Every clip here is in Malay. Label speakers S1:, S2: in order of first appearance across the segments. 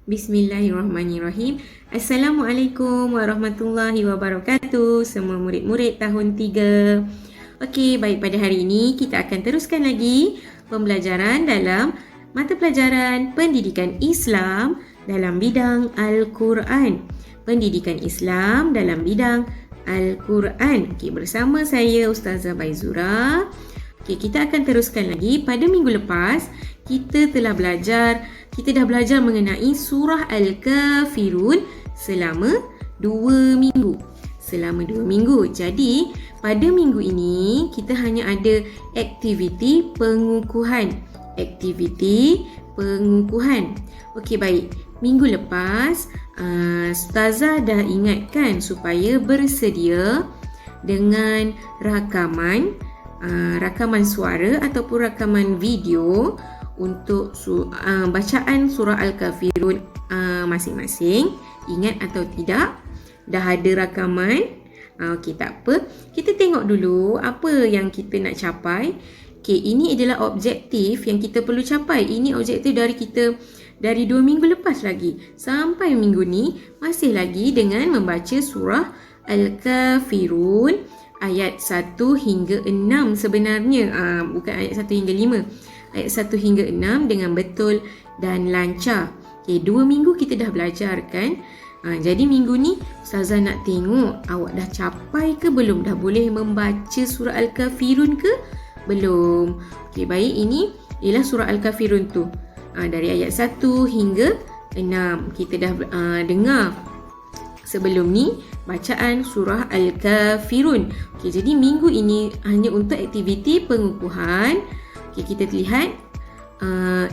S1: Bismillahirrahmanirrahim. Assalamualaikum warahmatullahi wabarakatuh. Semua murid-murid tahun 3. Okey, baik, pada hari ini kita akan teruskan lagi pembelajaran dalam mata pelajaran Pendidikan Islam dalam bidang Al-Quran. Pendidikan Islam dalam bidang Al-Quran. Okey, bersama saya Ustazah Baizura. Okey, kita akan teruskan lagi. Pada minggu lepas kita dah belajar mengenai surah Al-Kafirun selama 2 minggu. Jadi, pada minggu ini kita hanya ada aktiviti pengukuhan. Okey, baik. Minggu lepas, Ustazah dah ingatkan supaya bersedia dengan rakaman suara ataupun rakaman video untuk bacaan surah Al-Kafirun masing-masing. Ingat atau tidak? Dah ada rakaman? Okey, tak apa. Kita tengok dulu apa yang kita nak capai. Okey, ini adalah objektif yang kita perlu capai. Ini objektif dari 2 minggu lepas lagi. Sampai minggu ni masih lagi dengan membaca surah Al-Kafirun ayat 1 hingga 6 sebenarnya. Bukan ayat 1 hingga 5. Ayat 1 hingga 6 dengan betul dan lancar. Okay, 2 minggu kita dah belajar kan? Jadi minggu ni Ustazah nak tengok awak dah capai ke belum? Dah boleh membaca surah Al-Kafirun ke belum? Okay, baik, ini ialah surah Al-Kafirun tu. Dari ayat 1 hingga 6. Kita dah dengar sebelum ni bacaan surah Al-Kafirun. Okay, jadi minggu ini hanya untuk aktiviti pengukuhan. Okay, kita lihat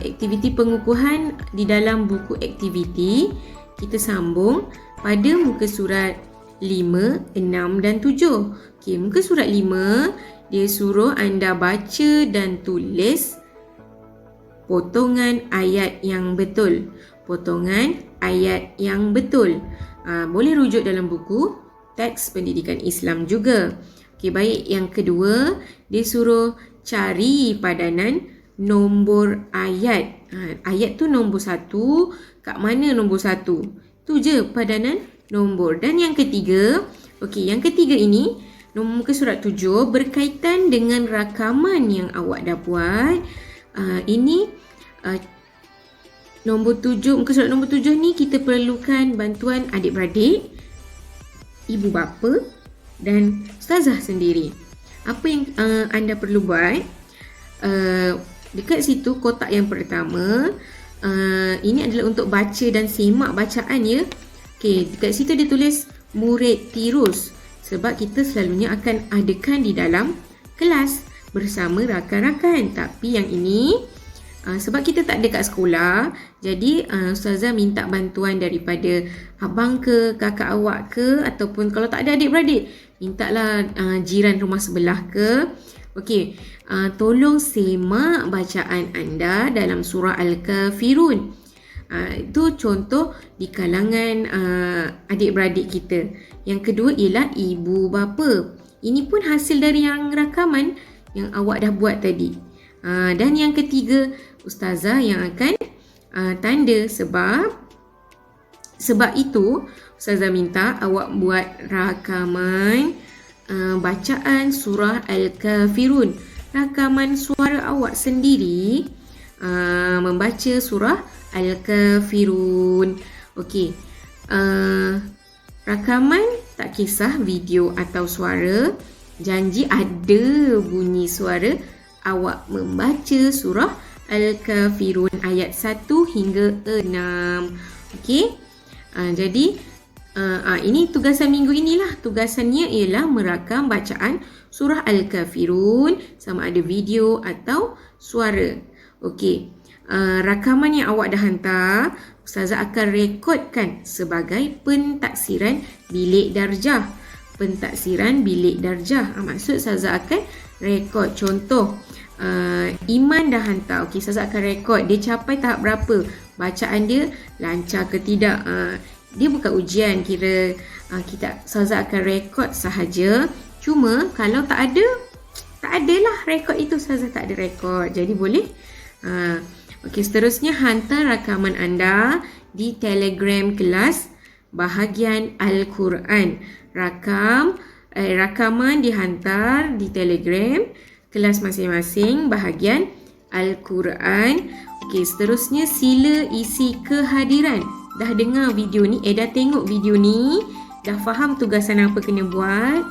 S1: aktiviti pengukuhan di dalam buku aktiviti. Kita sambung pada muka surat 5, 6 dan 7. Okay, muka surat 5 dia suruh anda baca dan tulis potongan ayat yang betul. Boleh rujuk dalam buku teks pendidikan Islam juga. Okay, baik. Yang kedua, dia suruh cari padanan nombor ayat. Ayat tu nombor 1. Kat mana nombor 1? Tu je padanan nombor. Dan yang ketiga, ini muka surat 7 berkaitan dengan rakaman yang awak dah buat. Muka surat nombor 7 ni kita perlukan bantuan adik-beradik, ibu bapa dan Ustazah sendiri. Apa yang anda perlu buat, dekat situ kotak yang pertama, ini adalah untuk baca dan semak bacaan ya. Okey, dekat situ dia tulis murid tirus, sebab kita selalunya akan adakan di dalam kelas bersama rakan-rakan. Tapi yang ini sebab kita tak ada kat sekolah, jadi Ustazah minta bantuan daripada abang ke, kakak awak ke, ataupun kalau tak ada adik-beradik, mintalah jiran rumah sebelah ke. Okey, tolong semak bacaan anda dalam surah Al-Kafirun. Itu contoh di kalangan adik-beradik kita. Yang kedua ialah ibu bapa. Ini pun hasil dari yang rakaman yang awak dah buat tadi. Dan yang ketiga, Ustazah yang akan tanda sebab itu Ustazah minta awak buat rakaman bacaan surah Al-Kafirun. Rakaman suara awak sendiri membaca surah Al-Kafirun. Okey. Rakaman tak kisah video atau suara. Janji ada bunyi suara awak membaca surah Al-Kafirun ayat 1 hingga 6. Okey. Jadi ini tugasan minggu inilah. Tugasannya ialah merakam bacaan surah Al-Kafirun sama ada video atau suara. Okey. Rakaman yang awak dah hantar, Ustazah akan rekodkan sebagai pentaksiran bilik darjah. Maksud Ustazah akan rekod. Contoh, Iman dah hantar. Okey, Ustazah akan rekod dia capai tahap berapa, bacaan dia lancar ke tidak. Dia bukan ujian, kira Ustazah akan rekod sahaja. Cuma kalau tak adalah rekod itu, Ustazah tak ada rekod. Jadi boleh Okey, seterusnya hantar rakaman anda di Telegram kelas bahagian Al-Quran. Rakaman dihantar di Telegram kelas masing-masing bahagian Al-Quran. Okey, seterusnya sila isi kehadiran. Dah dengar video ni, dah tengok video ni, dah faham tugasan apa kena buat.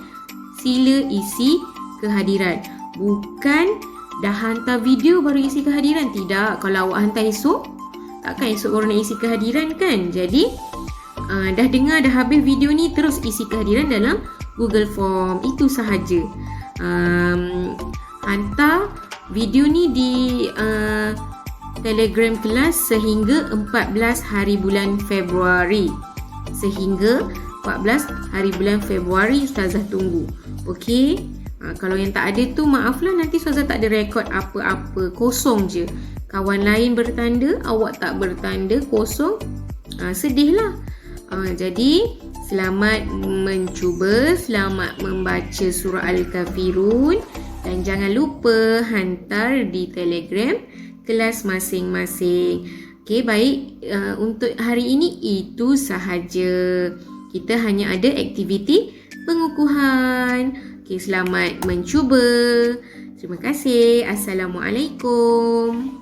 S1: Sila isi kehadiran. Bukan dah hantar video baru isi kehadiran. Tidak, kalau awak hantar esok, takkan esok baru nak isi kehadiran kan? Jadi, dah dengar, dah habis video ni, terus isi kehadiran dalam Google Form. Itu sahaja. Hantar video ni di Telegram kelas sehingga 14 hari bulan Februari. Sehingga 14 hari bulan Februari Ustazah tunggu. Okey? Kalau yang tak ada tu maaflah, nanti Ustazah tak ada rekod apa-apa, kosong je. Kawan lain bertanda, awak tak bertanda, kosong. Sedihlah. Jadi selamat mencuba, selamat membaca surah Al-Kafirun dan jangan lupa hantar di Telegram kelas masing-masing. Okey, baik. Untuk hari ini itu sahaja. Kita hanya ada aktiviti pengukuhan. Okey, selamat mencuba. Terima kasih. Assalamualaikum.